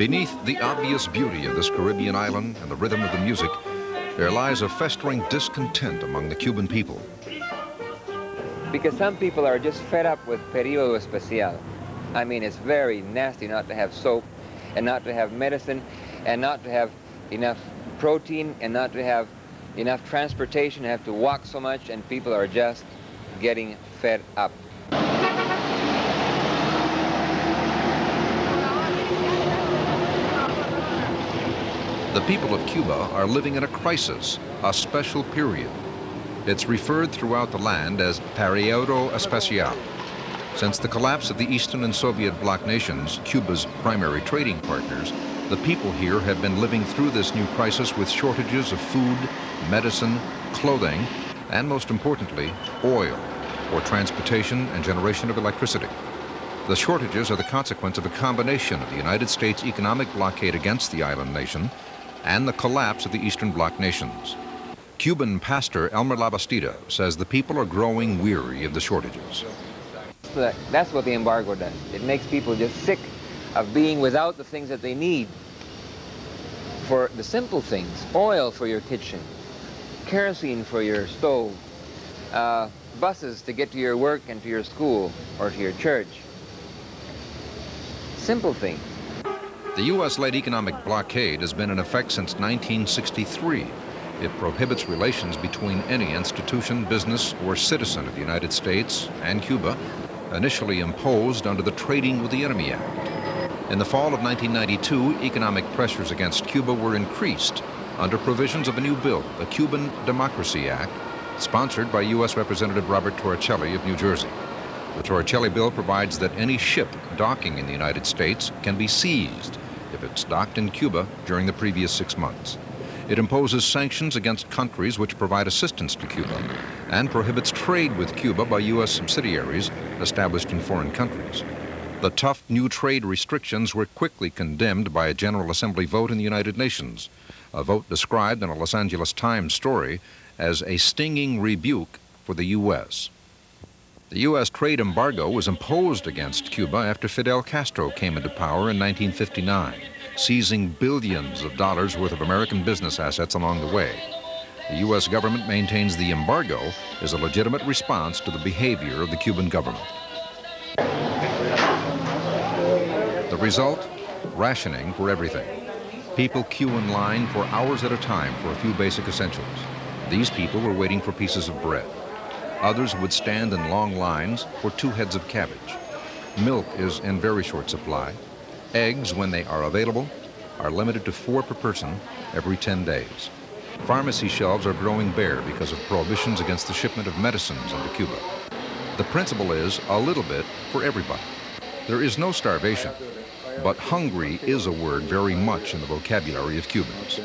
Beneath the obvious beauty of this Caribbean island and the rhythm of the music, there lies a festering discontent among the Cuban people. Because some people are just fed up with Periodo Especial. I mean, it's very nasty not to have soap, and not to have medicine, and not to have enough protein, and not to have enough transportation, have to walk so much, and people are just getting fed up. The people of Cuba are living in a crisis, a special period. It's referred throughout the land as Periodo Especial. Since the collapse of the Eastern and Soviet bloc nations, Cuba's primary trading partners, the people here have been living through this new crisis with shortages of food, medicine, clothing, and most importantly, oil for transportation and generation of electricity. The shortages are the consequence of a combination of the United States economic blockade against the island nation and the collapse of the Eastern Bloc nations. Cuban pastor Elmer Labastida says the people are growing weary of the shortages. That's what the embargo does. It makes people just sick of being without the things that they need for the simple things. Oil for your kitchen, kerosene for your stove, buses to get to your work and to your school or to your church. Simple things. The U.S.-led economic blockade has been in effect since 1963. It prohibits relations between any institution, business, or citizen of the United States and Cuba, initially imposed under the Trading with the Enemy Act. In the fall of 1992, economic pressures against Cuba were increased under provisions of a new bill, the Cuban Democracy Act, sponsored by U.S. Representative Robert Torricelli of New Jersey. The Torricelli bill provides that any ship docking in the United States can be seized if it's docked in Cuba during the previous 6 months. It imposes sanctions against countries which provide assistance to Cuba and prohibits trade with Cuba by U.S. subsidiaries established in foreign countries. The tough new trade restrictions were quickly condemned by a General Assembly vote in the United Nations, a vote described in a Los Angeles Times story as a stinging rebuke for the U.S. The U.S. trade embargo was imposed against Cuba after Fidel Castro came into power in 1959, seizing billions of dollars worth of American business assets along the way. The U.S. government maintains the embargo as a legitimate response to the behavior of the Cuban government. The result? Rationing for everything. People queue in line for hours at a time for a few basic essentials. These people were waiting for pieces of bread. Others would stand in long lines for 2 heads of cabbage. Milk is in very short supply. Eggs, when they are available, are limited to 4 per person every 10 days. Pharmacy shelves are growing bare because of prohibitions against the shipment of medicines into Cuba. The principle is a little bit for everybody. There is no starvation, but hungry is a word very much in the vocabulary of Cubans.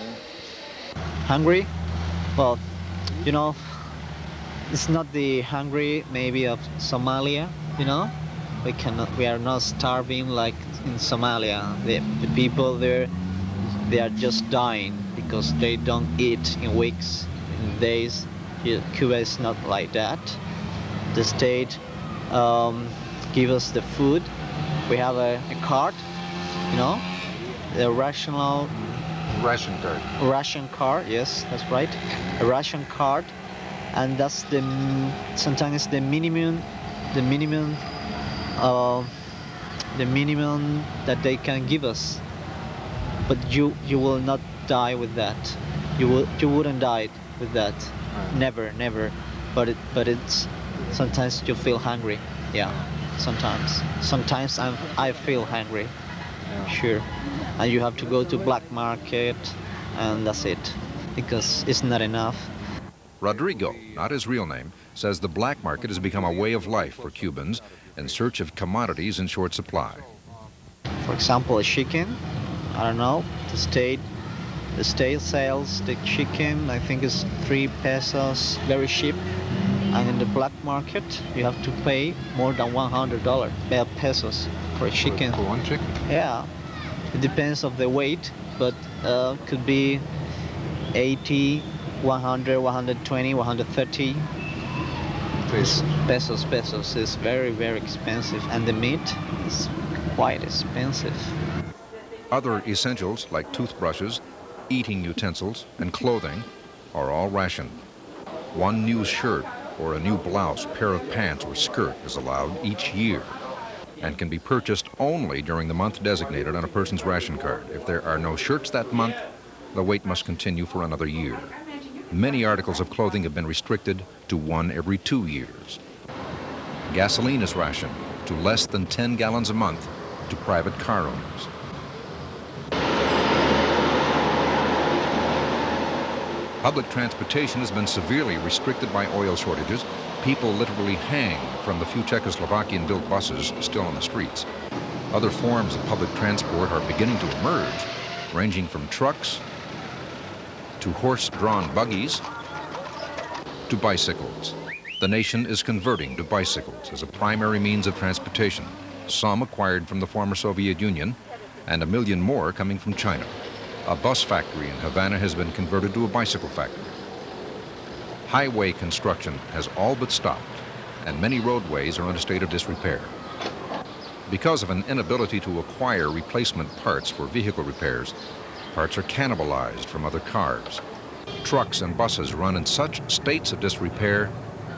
Hungry? Well, you know, it's not the hungry maybe of Somalia, you know? We are not starving like in Somalia. The people there, they are just dying because they don't eat in weeks, in days. Cuba is not like that. The state gives us the food. We have a card, you know, the ration card. Ration card, yes, that's right. A ration card. And that's sometimes the minimum that they can give us. But you will not die with that. You wouldn't die with that. Right. Never. But it's sometimes you feel hungry. Yeah, sometimes I feel hungry. Yeah. Sure. And you have to go to black market, and that's it, because it's not enough. Rodrigo, not his real name, says the black market has become a way of life for Cubans in search of commodities in short supply. For example, a chicken, I don't know, the state sells the chicken, I think it's 3 pesos, very cheap. And in the black market, you have to pay more than $100 pesos for a chicken. For one chicken? Yeah, it depends of the weight, but could be 80, 100, 120, 130 pesos. Is very, very expensive, and the meat is quite expensive. Other essentials like toothbrushes, eating utensils, and clothing are all rationed. One new shirt or a new blouse, pair of pants, or skirt is allowed each year and can be purchased only during the month designated on a person's ration card. If there are no shirts that month, the wait must continue for another year. Many articles of clothing have been restricted to one every 2 years. Gasoline is rationed to less than 10 gallons a month to private car owners. Public transportation has been severely restricted by oil shortages. People literally hang from the few Czechoslovakian-built buses still on the streets. Other forms of public transport are beginning to emerge, ranging from trucks to horse-drawn buggies to bicycles. The nation is converting to bicycles as a primary means of transportation, some acquired from the former Soviet Union and 1 million more coming from China. A bus factory in Havana has been converted to a bicycle factory. Highway construction has all but stopped, and many roadways are in a state of disrepair. Because of an inability to acquire replacement parts for vehicle repairs, parts are cannibalized from other cars. Trucks and buses run in such states of disrepair,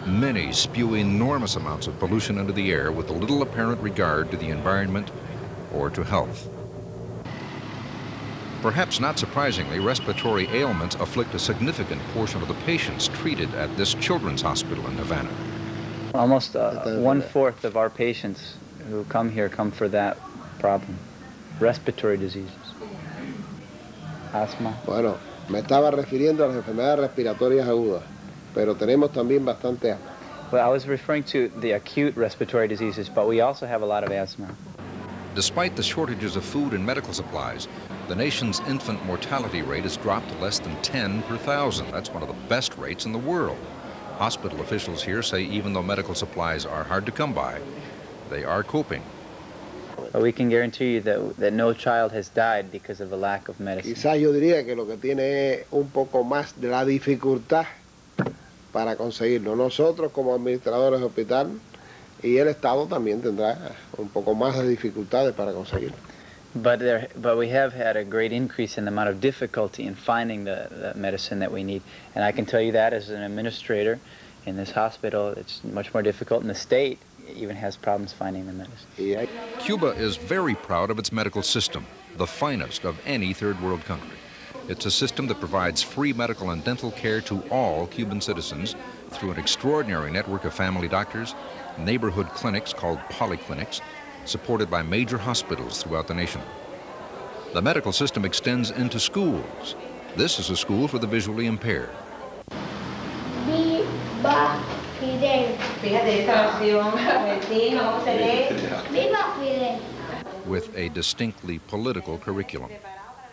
many spew enormous amounts of pollution into the air with little apparent regard to the environment or to health. Perhaps not surprisingly, respiratory ailments afflict a significant portion of the patients treated at this children's hospital in Havana. Almost 1/4 of our patients who come here come for that problem, respiratory diseases, asthma. Bueno, me estaba refiriendo a las enfermedades respiratorias agudas, pero tenemos también bastante asma. Well, I was referring to the acute respiratory diseases, but we also have a lot of asthma. Despite the shortages of food and medical supplies, the nation's infant mortality rate has dropped to less than 10 per thousand. That's one of the best rates in the world. Hospital officials here say even though medical supplies are hard to come by, they are coping. But we can guarantee you that no child has died because of a lack of medicine. Quizás yo diría que lo que tiene es un poco más de la dificultad para conseguirlo. Nosotros como administradores de hospital y el Estado también tendrá un poco más de dificultades para conseguirlo. But we have had a great increase in the amount of difficulty in finding the medicine that we need. And I can tell you that as an administrator in this hospital, it's much more difficult. And the state even has problems finding the medicine. Cuba is very proud of its medical system, the finest of any third world country. It's a system that provides free medical and dental care to all Cuban citizens through an extraordinary network of family doctors, neighborhood clinics called polyclinics, supported by major hospitals throughout the nation. The medical system extends into schools. This is a school for the visually impaired. Viva Fidel. Fíjate esta oración, ¿cómo se lee? Viva Fidel. With a distinctly political curriculum.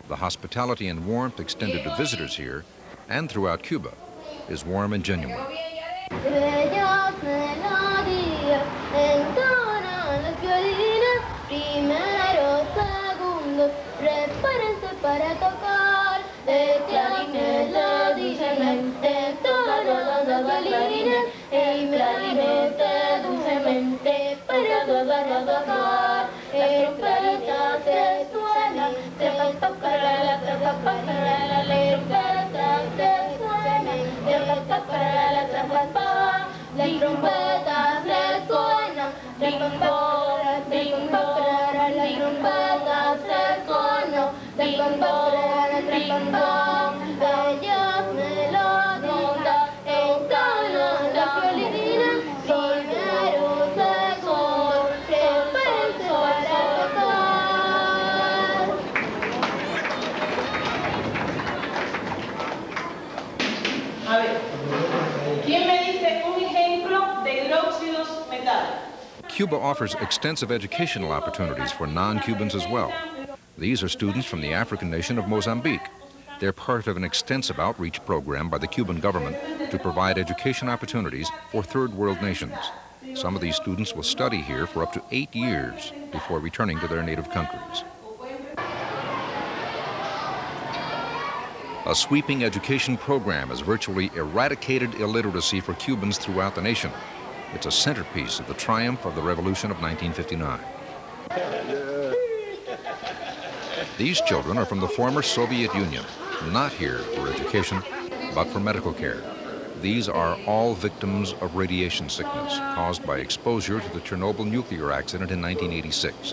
The hospitality and warmth extended to visitors here and throughout Cuba is warm and genuine. Primero, segundo, prepárense para tocar. El clarinete dulcemente toca los violines. El clarinete dulcemente para tocar. El trompeta se suena, se tocará la trompeta. El trompeta se suena, se tocará la trompeta. La trompeta se suena, bellas melodías entonan la violina. Primero, segundo, prepárense para tocar. A ver, ¿quién me dice un ejemplo de hidróxidos metálicos? Cuba offers extensive educational opportunities for non-Cubans as well. These are students from the African nation of Mozambique. They're part of an extensive outreach program by the Cuban government to provide education opportunities for third world nations. Some of these students will study here for up to 8 years before returning to their native countries. A sweeping education program has virtually eradicated illiteracy for Cubans throughout the nation. It's a centerpiece of the triumph of the Revolution of 1959. These children are from the former Soviet Union, not here for education, but for medical care. These are all victims of radiation sickness caused by exposure to the Chernobyl nuclear accident in 1986.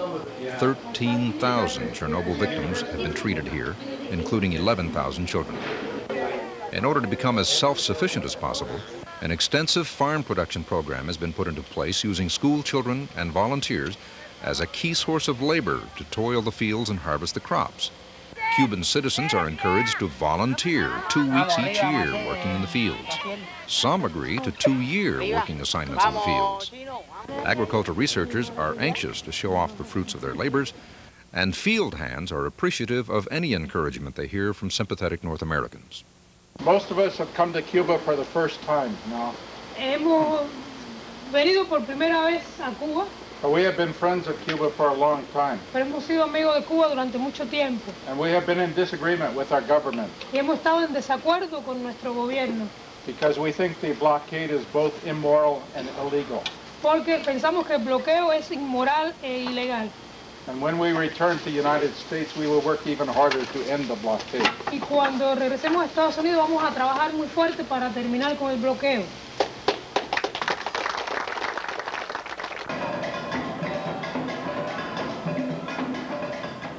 13,000 Chernobyl victims have been treated here, including 11,000 children. In order to become as self-sufficient as possible, an extensive farm production program has been put into place using school children and volunteers as a key source of labor to toil the fields and harvest the crops. Cuban citizens are encouraged to volunteer 2 weeks each year working in the fields. Some agree to 2-year working assignments in the fields. Agriculture researchers are anxious to show off the fruits of their labors, and field hands are appreciative of any encouragement they hear from sympathetic North Americans. Most of us have come to Cuba for the first time now. Hemos venido por primera vez a Cuba. But we have been friends of Cuba for a long time. Pero hemos sido amigos de Cuba durante mucho tiempo. And we have been in disagreement with our government. Y hemos estado en desacuerdo con nuestro gobierno. Because we think the blockade is both immoral and illegal. Porque pensamos que el bloqueo es inmoral e ilegal. And when we return to the United States, we will work even harder to end the blockade. Y cuando regresemos a Estados Unidos vamos a trabajar muy fuerte para terminar con el bloqueo.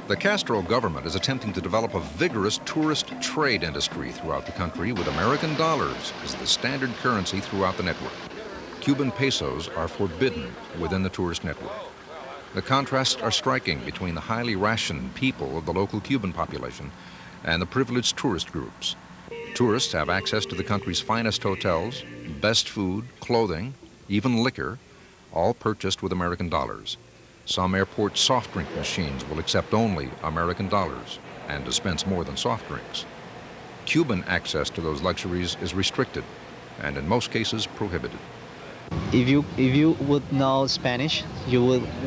The Castro government is attempting to develop a vigorous tourist trade industry throughout the country with American dollars as the standard currency throughout the network. Cuban pesos are forbidden within the tourist network. The contrasts are striking between the highly rationed people of the local Cuban population and the privileged tourist groups. Tourists have access to the country's finest hotels, best food, clothing, even liquor, all purchased with American dollars. Some airport soft drink machines will accept only American dollars and dispense more than soft drinks. Cuban access to those luxuries is restricted and in most cases prohibited. If you would know Spanish, you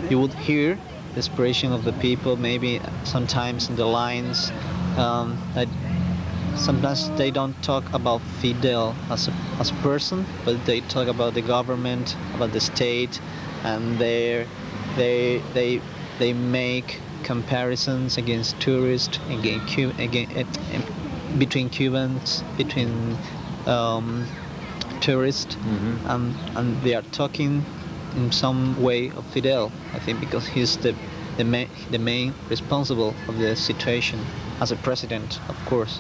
would hear the expression of the people, maybe sometimes in the lines that sometimes they don't talk about Fidel as a person, but they talk about the government, about the state, and they make comparisons against tourists, between Cubans, between tourists, and they are talking in some way of Fidel, I think, because he's the main responsible of the situation as a president, of course.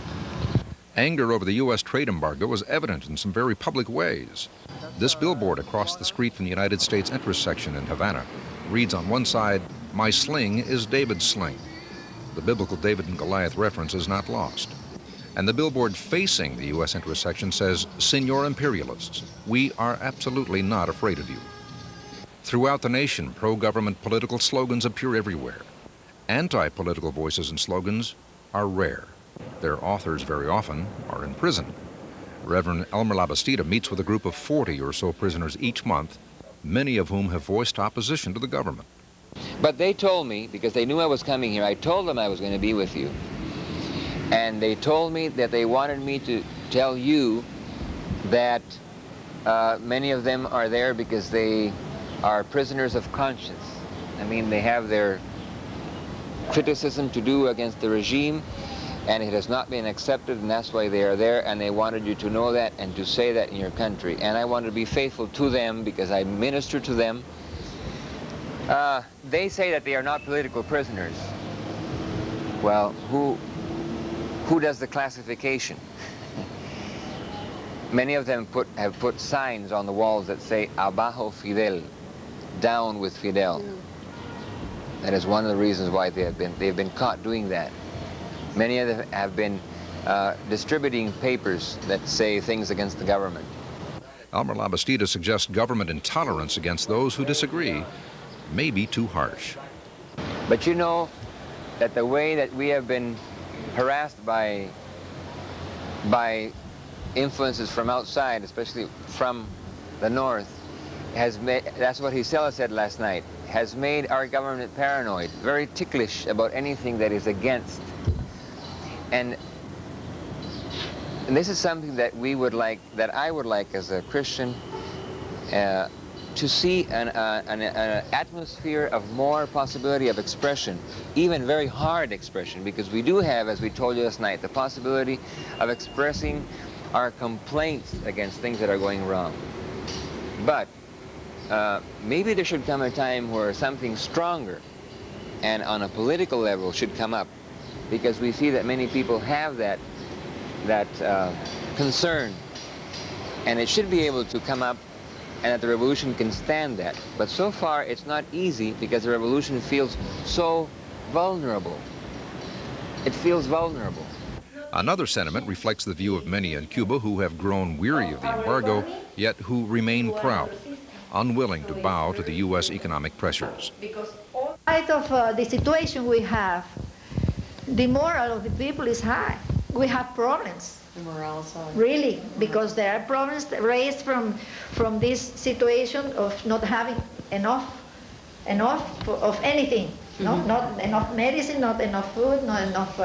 Anger over the U.S. trade embargo was evident in some very public ways. This billboard across the street from the United States entrance section in Havana reads on one side, "My sling is David's sling." The biblical David and Goliath reference is not lost. And the billboard facing the U.S. entrance section says, "Senor Imperialists, we are absolutely not afraid of you." Throughout the nation, pro-government political slogans appear everywhere. Anti-political voices and slogans are rare. Their authors very often are in prison. Reverend Elmer Labastida meets with a group of 40 or so prisoners each month, many of whom have voiced opposition to the government. But they told me, because they knew I was coming here, I told them I was going to be with you. And they told me that they wanted me to tell you that many of them are there because they are prisoners of conscience. I mean, they have their criticism to do against the regime, and it has not been accepted, and that's why they are there, and they wanted you to know that and to say that in your country. And I wanted to be faithful to them because I minister to them. They say that they are not political prisoners. Well, who does the classification? Many of them have put signs on the walls that say, "Abajo Fidel," down with Fidel. That is one of the reasons why they've been caught doing that. Many of them have been distributing papers that say things against the government. Elmer Labastida suggests government intolerance against those who disagree may be too harsh. But you know that the way that we have been harassed by influences from outside, especially from the north, has made, that's what Gisela said last night, has made our government paranoid, very ticklish about anything that is against. And this is something that we would like, that I would like as a Christian, to see an atmosphere of more possibility of expression, even very hard expression, because we do have, as we told you last night, the possibility of expressing our complaints against things that are going wrong. But maybe there should come a time where something stronger and on a political level should come up, because we see that many people have that concern, and it should be able to come up, and that the revolution can stand that. But so far it's not easy, because the revolution feels so vulnerable. It feels vulnerable. Another sentiment reflects the view of many in Cuba who have grown weary of the embargo, yet who remain proud, unwilling to bow to the U.S. economic pressures. In spite of the situation we have, the moral of the people is high. We have problems. Really, because there are problems raised from this situation of not having enough of anything. Not enough medicine, not enough food, not enough.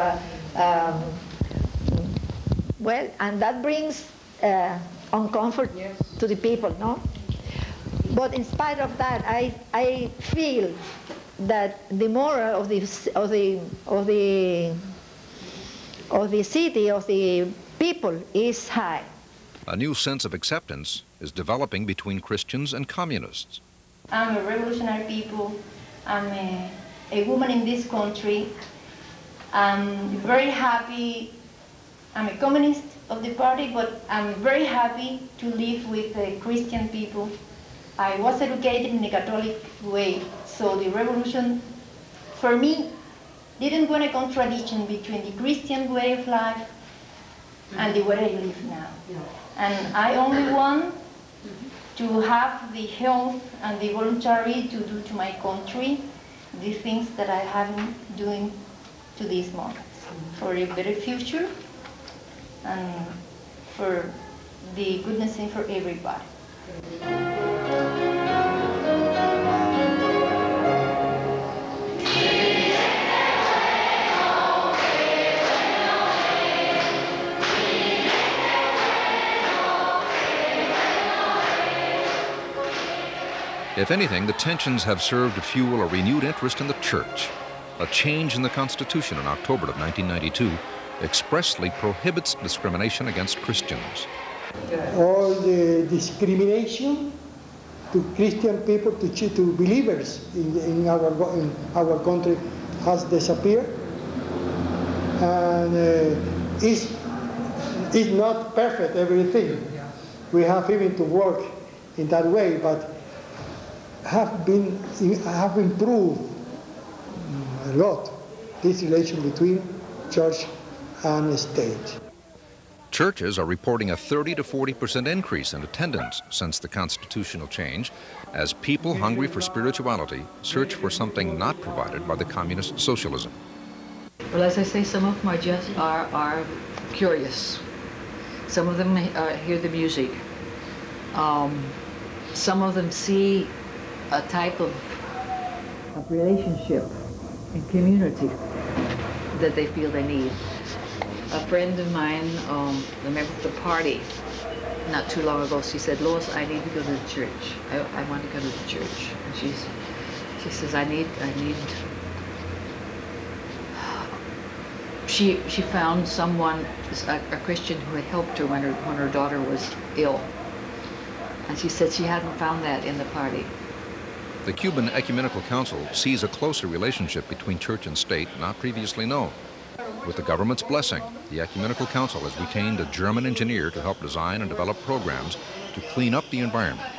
Well, and that brings uncomfort to the people, no? But in spite of that, I feel that the moral of the city, of the people, is high. A new sense of acceptance is developing between Christians and communists. I'm a revolutionary people. I'm a woman in this country. I'm very happy. I'm a communist of the party, but I'm very happy to live with Christian people. I was educated in a Catholic way, so the revolution, for me, didn't want a contradiction between the Christian way of life and the way I live now. And I only want to have the health and the voluntary to do to my country the things that I have been doing to this moment, for a better future and for the goodness thing for everybody. If anything, the tensions have served to fuel a renewed interest in the church. A change in the Constitution in October of 1992 expressly prohibits discrimination against Christians. All the discrimination to Christian people, to believers in our country has disappeared. And it's not perfect, everything. We have even to work in that way, but have improved a lot this relation between church and state. Churches are reporting a 30 to 40% increase in attendance since the constitutional change, as people hungry for spirituality search for something not provided by the communist socialism. Well, as I say, some of them are curious. Some of them hear the music. Some of them see a type of relationship and community that they feel they need. A friend of mine, a member of the party, not too long ago, she said, "Lois, I need to go to the church. I want to go to the church." And she says, She found someone, a Christian, who had helped her when her daughter was ill. And she said she hadn't found that in the party. The Cuban Ecumenical Council sees a closer relationship between church and state not previously known. With the government's blessing, the Ecumenical Council has retained a German engineer to help design and develop programs to clean up the environment.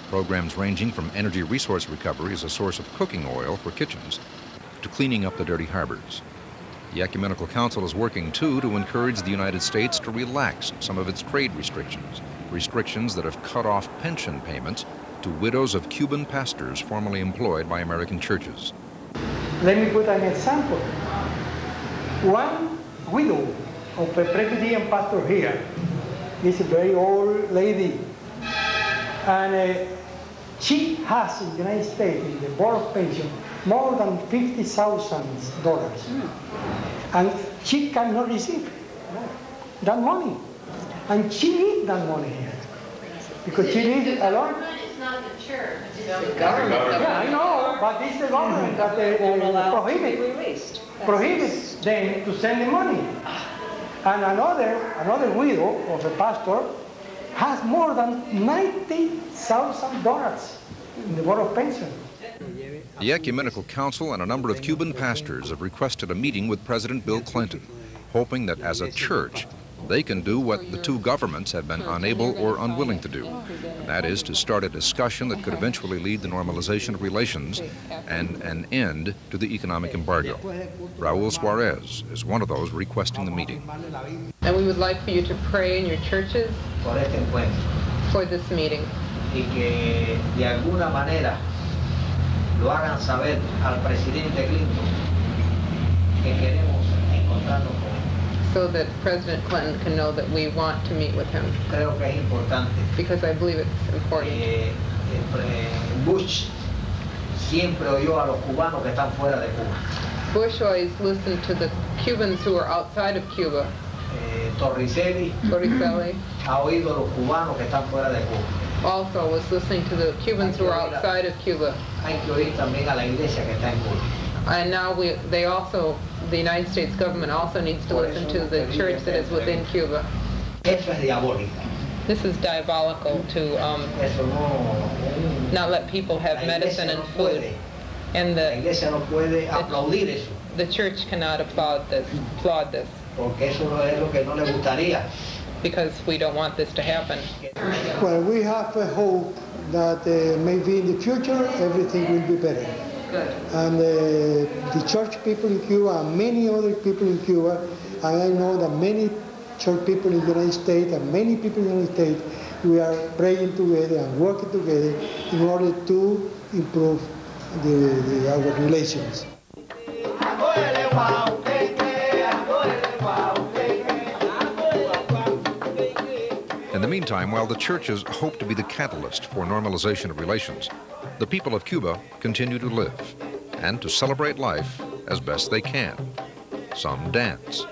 Programs ranging from energy resource recovery as a source of cooking oil for kitchens to cleaning up the dirty harbors. The Ecumenical Council is working, too, to encourage the United States to relax some of its trade restrictions that have cut off pension payments to widows of Cuban pastors formerly employed by American churches. Let me put an example. One widow of a Presbyterian pastor here is a very old lady, and she has in the United States, in the Board of Pension, more than $50,000, and she cannot receive that money, and she needs that money here because she lives alone. not the church. The government. Yeah, I know, but it's the government that prohibits them to send the money. And another widow of a pastor has more than $90,000 in the Board of Pension. The Ecumenical Council and a number of Cuban pastors have requested a meeting with President Bill Clinton, hoping that as a church, they can do what the two governments have been unable or unwilling to do, and that is to start a discussion that could eventually lead to normalization of relations and an end to the economic embargo. Raul Suarez is one of those requesting the meeting. And we would like for you to pray in your churches for this meeting. Y que de alguna manera lo hagan saber al presidente Clinton que queremos encontrarnos con él. So that President Clinton can know that we want to meet with him. Creo que es importante. Because I believe it's important. Bush siempre oyó a los cubanos que están fuera de Cuba. Bush always listened to the Cubans who are outside of Cuba. Torricelli ha oído a los cubanos que están fuera de Cuba. Also was listening to the Cubans who are outside of Cuba. Hay que oír también a la iglesia que está en Cuba. And now the United States government also needs to listen to the church that is within Cuba. Eso es diabólico. This is diabolical to not let people have medicine and food. And the church cannot applaud this. Porque eso es lo que no le gustaría. Because we don't want this to happen. Well, we have a hope that maybe in the future everything will be better. Good. And the church people in Cuba and many other people in Cuba, and I know that many church people in the United States and many people in the United States, we are praying together and working together in order to improve our relations. In the meantime, while the churches hope to be the catalyst for normalization of relations, the people of Cuba continue to live and to celebrate life as best they can. Some dance.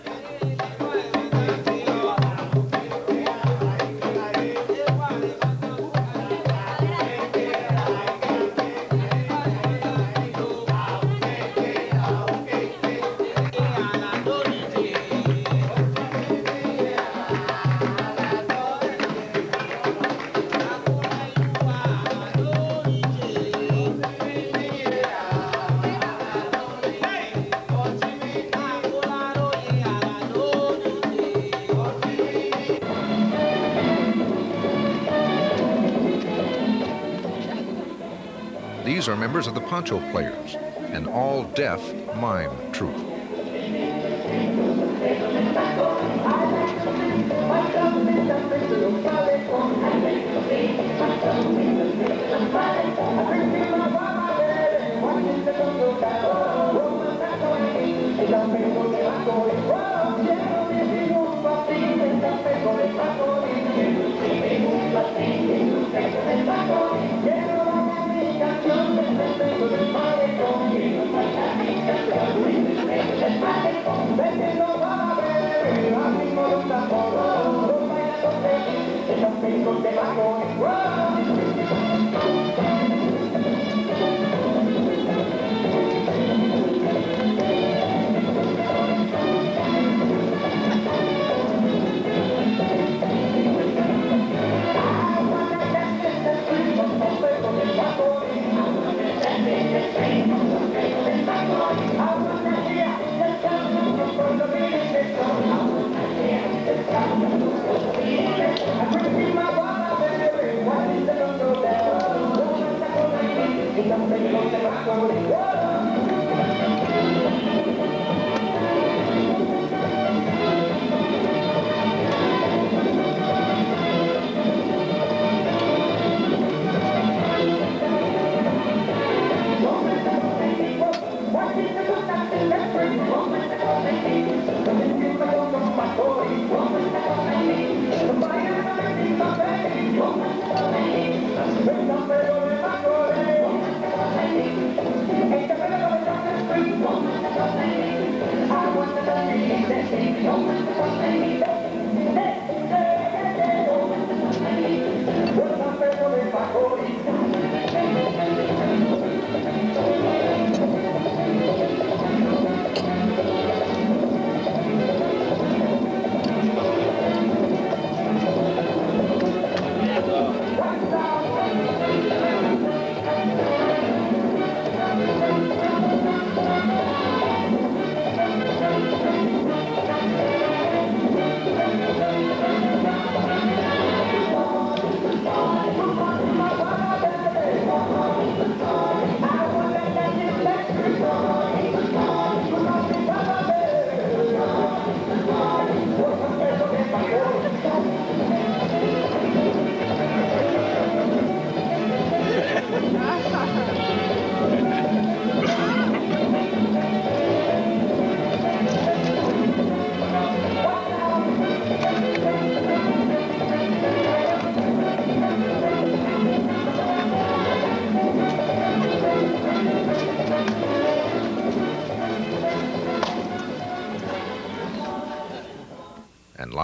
These are members of the Poncho Players, an all-deaf mime troupe.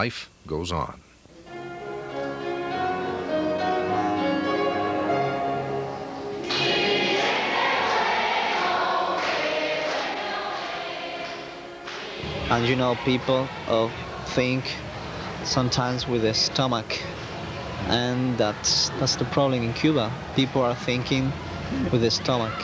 life goes on. And you know, people think sometimes with the stomach, and that's the problem in Cuba. People are thinking with the stomach.